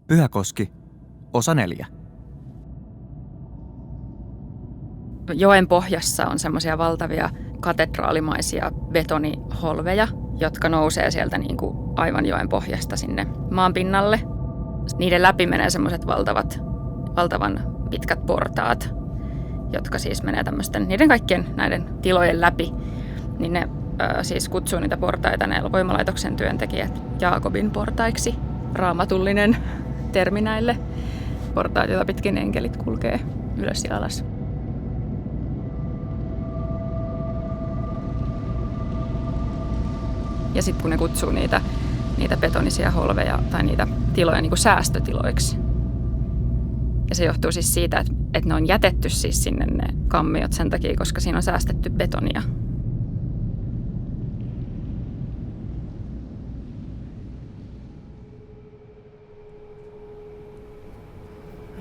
Pyhäkoski, osa 4. Joen pohjassa on semmoisia valtavia katedraalimaisia betoniholveja, jotka nousee sieltä niin kuin aivan joen pohjasta sinne maanpinnalle. Niiden läpi menee semmoiset valtavan pitkät portaat, jotka siis menee niiden kaikkien näiden tilojen läpi. Niin ne siis kutsuu niitä portaita ne voimalaitoksen työntekijät Jaakobin portaiksi. Raamatullinen termi näille portaat, joita pitkin enkelit kulkee ylös ja alas. Ja sitten kun ne kutsuu niitä betonisia holveja tai niitä tiloja niin kuin säästötiloiksi. Ja se johtuu siis siitä, että ne on jätetty siis sinne ne kammiot sen takia, koska siinä on säästetty betonia.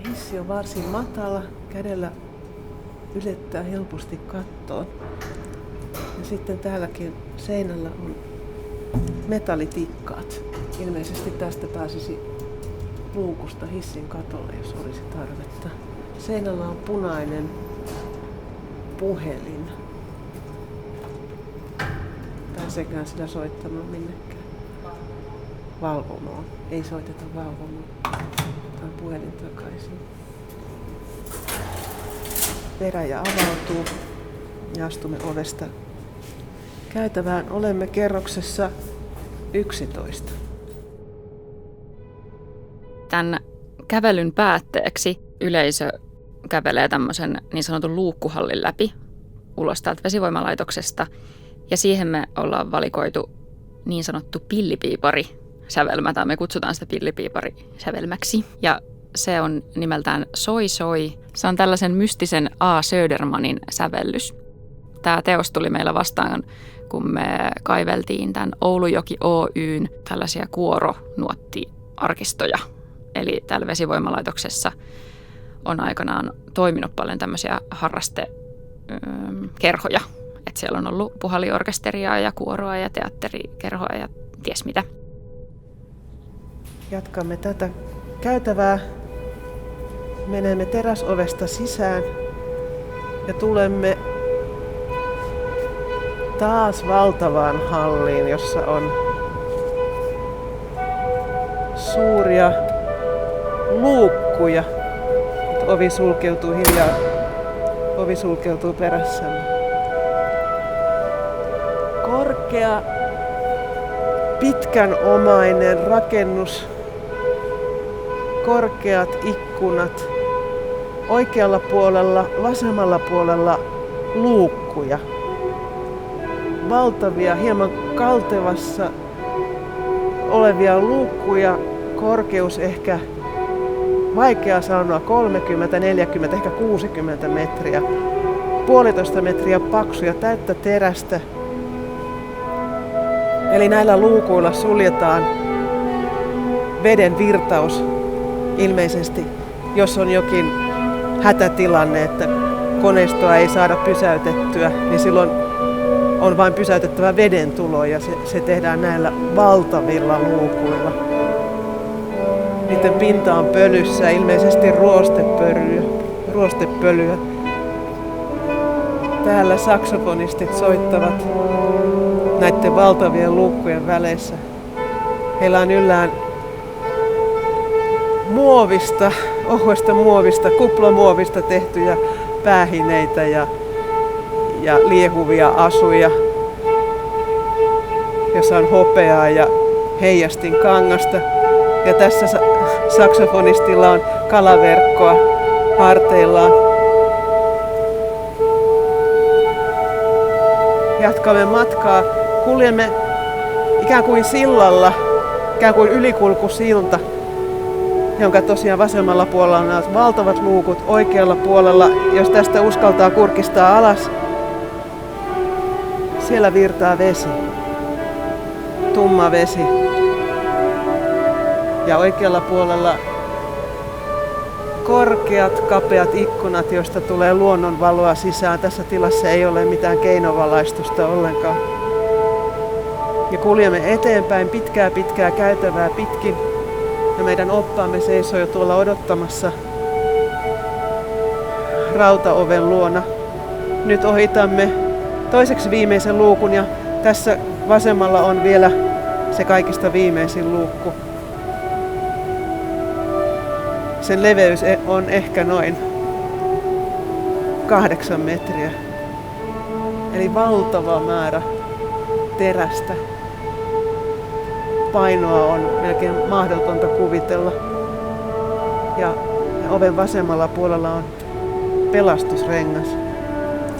Hissi on varsin matala, kädellä ylettää helposti kattoon. Ja sitten täälläkin seinällä on metallitikkaat. Ilmeisesti tästä pääsisi luukusta hissin katolle, jos olisi tarvetta. Seinällä on punainen puhelin. Pääseekään sitä soittamaan minnekään? Valvomoon. Ei soiteta valvomoon. Tämä puhelin takaisin. Veräjä avautuu ja astumme ovesta käytävään. Olemme kerroksessa 11. Tämän kävelyn päätteeksi yleisö kävelee tämmöisen niin sanotun luukkuhallin läpi ulos täältä vesivoimalaitoksesta. Ja siihen me ollaan valikoitu niin sanottu pillipiipari-sävelmä, tai me kutsutaan sitä pillipiipari-sävelmäksi. Ja se on nimeltään Soi Soi. Se on tällaisen mystisen A. Södermanin sävellys. Tämä teos tuli meillä vastaan, kun me kaiveltiin tämän Oulujoki Oyn tällaisia kuoronuottiarkistoja. Eli täällä vesivoimalaitoksessa on aikanaan toiminut paljon tämmöisiä harrastekerhoja. Että siellä on ollut puhalliorkesteria ja kuoroa ja teatterikerhoa ja ties mitä. Jatkamme tätä käytävää. Menemme teräsovesta sisään ja tulemme taas valtavaan halliin, jossa on suuria luukkuja. Ovi sulkeutuu hiljaa. Ovi sulkeutuu perässämme. Korkea, pitkänomainen rakennus. Korkeat ikkunat. Oikealla puolella, vasemmalla puolella luukkuja. Valtavia, hieman kaltevassa olevia luukkuja. Korkeus ehkä, vaikea sanoa, 30, 40, ehkä 60 metriä. 1,5 metriä paksuja, täyttä terästä. Eli näillä luukuilla suljetaan veden virtaus ilmeisesti, jos on jokin hätätilanne, että koneistoa ei saada pysäytettyä, niin silloin on vain pysäytettävä veden tulo ja se tehdään näillä valtavilla luukuilla. Niiden pinta on pölyssä, ilmeisesti ruostepölyä. Täällä saksofonistit soittavat näiden valtavien luukkujen väleissä. Heillä on yllään ohuesta muovista, kuplamuovista tehtyjä päähineitä ja liehuvia asuja, jossa on hopeaa ja heijastin kangasta. Ja tässä saksofonistilla on kalaverkkoa harteillaan. Jatkamme matkaa. Kuljemme ikään kuin sillalla, ikään kuin ylikulkusilta, jonka tosiaan vasemmalla puolella on valtavat luukut. Oikealla puolella, jos tästä uskaltaa kurkistaa alas, siellä virtaa vesi. Tumma vesi. Ja oikealla puolella korkeat, kapeat ikkunat, joista tulee luonnonvaloa sisään. Tässä tilassa ei ole mitään keinovalaistusta ollenkaan. Ja kuljemme eteenpäin pitkää käytävää pitkin. Ja meidän oppaamme seisoo jo tuolla odottamassa rautaoven luona. Nyt ohitamme toiseksi viimeisen luukun ja tässä vasemmalla on vielä se kaikista viimeisin luukku. Sen leveys on ehkä noin 8 metriä. Eli valtava määrä terästä. Painoa on melkein mahdotonta kuvitella. Ja oven vasemmalla puolella on pelastusrengas.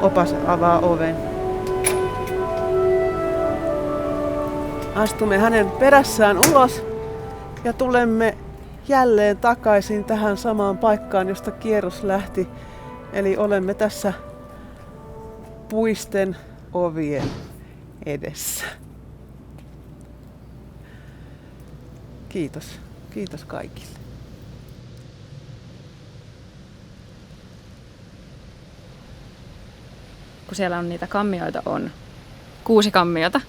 Opas avaa oven. Astumme hänen perässään ulos ja tulemme jälleen takaisin tähän samaan paikkaan, josta kierros lähti. Eli olemme tässä puisten ovien edessä. Kiitos. Kiitos kaikille. Kun siellä on niitä kammioita, on 6 kammiota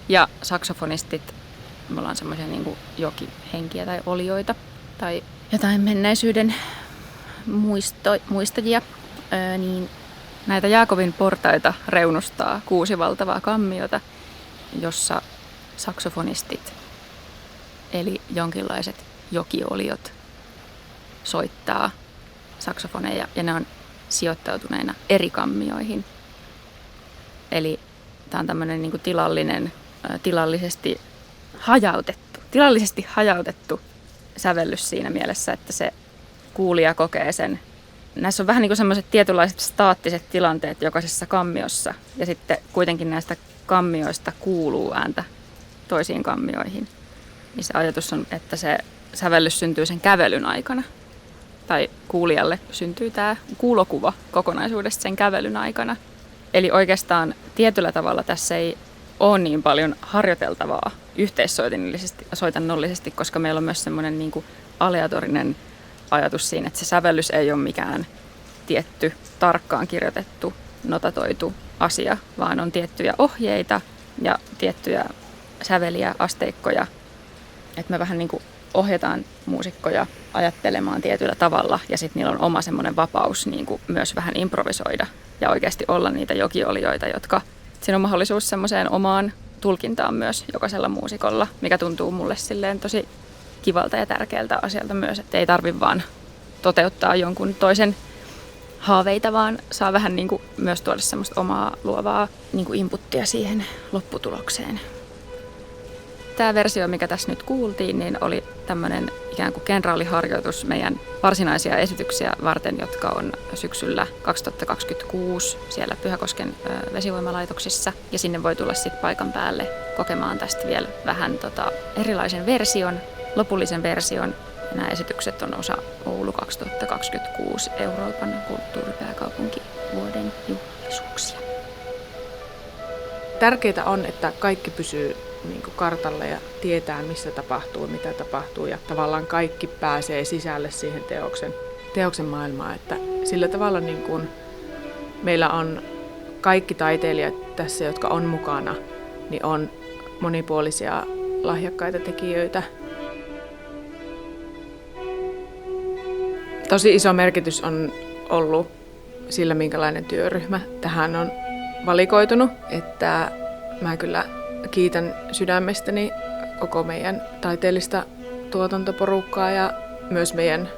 ja saksofonistit, me ollaan semmoisia niin kuin jokihenkiä tai olioita tai jotain menneisyyden muistajia, niin näitä Jaakovin portaita reunustaa 6 valtavaa kammiota, jossa saksofonistit eli jonkinlaiset jokioliot soittaa saksofoneja ja ne on sijoittautuneina eri kammioihin. Eli tämä on tämmöinen niin kuin tilallisesti hajautettu sävellys siinä mielessä, että se kuulija kokee sen. Näissä on vähän niin kuin semmoiset tietynlaiset staattiset tilanteet jokaisessa kammiossa ja sitten kuitenkin näistä kammioista kuuluu ääntä toisiin kammioihin. Niin se ajatus on, että se sävellys syntyy sen kävelyn aikana. Tai kuulijalle syntyy tämä kuulokuva kokonaisuudesta sen kävelyn aikana. Eli oikeastaan tietyllä tavalla tässä ei ole niin paljon harjoiteltavaa yhteissoitannollisesti, koska meillä on myös semmoinen niin kuin aleatorinen ajatus siinä, että se sävellys ei ole mikään tietty, tarkkaan kirjoitettu, notatoitu asia, vaan on tiettyjä ohjeita ja tiettyjä säveliä, asteikkoja. Että me vähän niin kuin ohjataan muusikkoja ajattelemaan tietyllä tavalla ja sitten niillä on oma semmoinen vapaus niin kuin myös vähän improvisoida ja oikeasti olla niitä jokiolijoita, jotka siinä on mahdollisuus semmoiseen omaan tulkintaan myös jokaisella muusikolla, mikä tuntuu mulle silleen tosi kivalta ja tärkeältä asialta myös, että ei tarvitse vaan toteuttaa jonkun toisen haaveita, vaan saa vähän niin kuin myös tuoda semmoista omaa luovaa niin kuin inputtia siihen lopputulokseen. Tämä versio, mikä tässä nyt kuultiin, niin oli tämmöinen ikään kuin kenraaliharjoitus meidän varsinaisia esityksiä varten, jotka on syksyllä 2026 siellä Pyhäkosken vesivoimalaitoksissa. Ja sinne voi tulla sitten paikan päälle kokemaan tästä vielä vähän erilaisen version, lopullisen version. Ja nämä esitykset on osa Oulu 2026 Euroopan kulttuuripääkaupunkivuoden juhlisuuksia. Tärkeää on, että kaikki pysyy niin kuin kartalla ja tietää, missä tapahtuu, mitä tapahtuu ja tavallaan kaikki pääsee sisälle siihen teoksen maailmaan. Että sillä tavalla niin kuin meillä on kaikki taiteilijat tässä, jotka on mukana, niin on monipuolisia lahjakkaita tekijöitä. Tosi iso merkitys on ollut sillä, minkälainen työryhmä tähän on valikoitunut, että mä kyllä kiitän sydämestäni koko meidän taiteellista tuotantoporukkaa ja myös meidän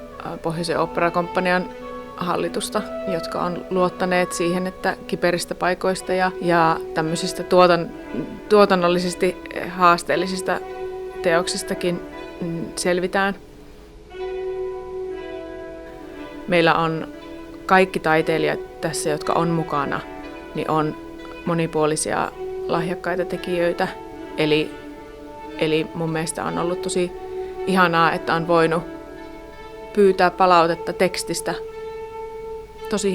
Pohjoisen oopperakomppanian hallitusta, jotka on luottaneet siihen, että kiperistä paikoista ja tämmöisistä tuotannollisesti haasteellisista teoksistakin selvitään. Meillä on kaikki taiteilijat tässä, jotka on mukana, niin on monipuolisia lahjakkaita tekijöitä. Eli mun mielestä on ollut tosi ihanaa, että on voinut pyytää palautetta tekstistä. Tosi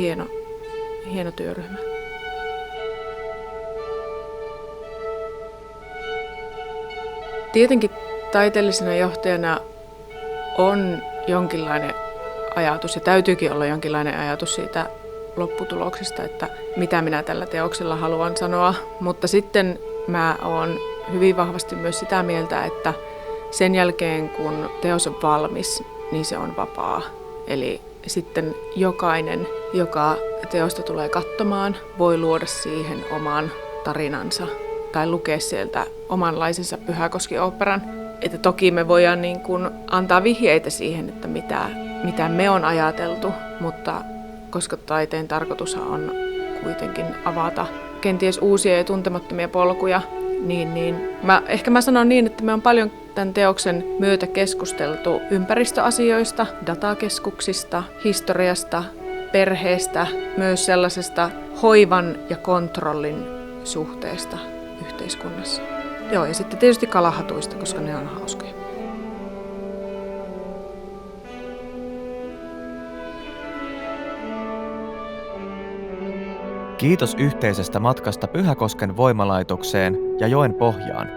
hieno työryhmä. Tietenkin taiteellisena johtajana on jonkinlainen ajatus ja täytyykin olla jonkinlainen ajatus siitä lopputuloksesta, että mitä minä tällä teoksella haluan sanoa. Mutta sitten mä oon hyvin vahvasti myös sitä mieltä, että Sen jälkeen, kun teos on valmis, niin se on vapaa. Eli sitten jokainen, joka teosta tulee katsomaan, voi luoda siihen oman tarinansa tai lukea sieltä omanlaisensa Pyhäkoski-oopperan. Että toki me voidaan niin kuin antaa vihjeitä siihen, että mitä me on ajateltu, mutta koska taiteen tarkoitushan on kuitenkin avata kenties uusia ja tuntemattomia polkuja, niin mä sanon niin, että me on paljon tämän teoksen myötä keskusteltu ympäristöasioista, datakeskuksista, historiasta, perheestä, myös sellaisesta hoivan ja kontrollin suhteesta yhteiskunnassa. Joo, ja sitten tietysti kalahatuista, koska ne on hauskoja. Kiitos yhteisestä matkasta Pyhäkosken voimalaitokseen ja joen pohjaan.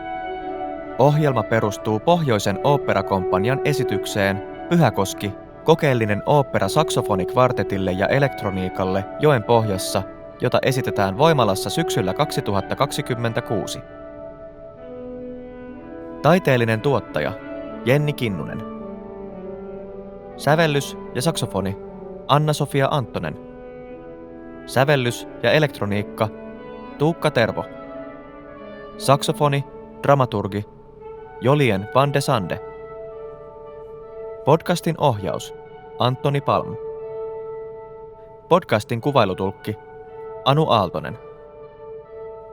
Ohjelma perustuu Pohjoisen oopperakomppanian esitykseen Pyhäkoski, kokeellinen ooppera saksofonikvartetille ja elektroniikalle joen pohjassa, jota esitetään Voimalassa syksyllä 2026. Taiteellinen tuottaja Jenni Kinnunen. Sävellys ja saksofoni Anna-Sofia Anttonen. Sävellys ja elektroniikka Tuukka Tervo. Saksofoni, dramaturgi Jolien van de Sande. Podcastin ohjaus Antoni Palm. Podcastin kuvailutulkki Anu Aaltonen.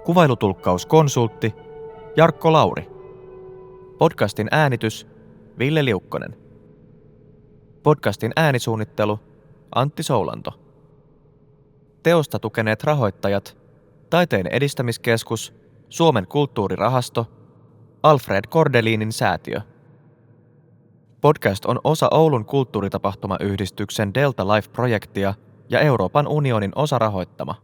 Kuvailutulkkauskonsultti Jarkko Lauri. Podcastin äänitys Ville Liukkonen. Podcastin äänisuunnittelu Antti Soulanto. Teosta tukeneet rahoittajat Taiteen edistämiskeskus, Suomen kulttuurirahasto, Alfred Kordelinin säätiö. Podcast on osa Oulun kulttuuritapahtumayhdistyksen Delta Life-projektia ja Euroopan unionin osarahoittama.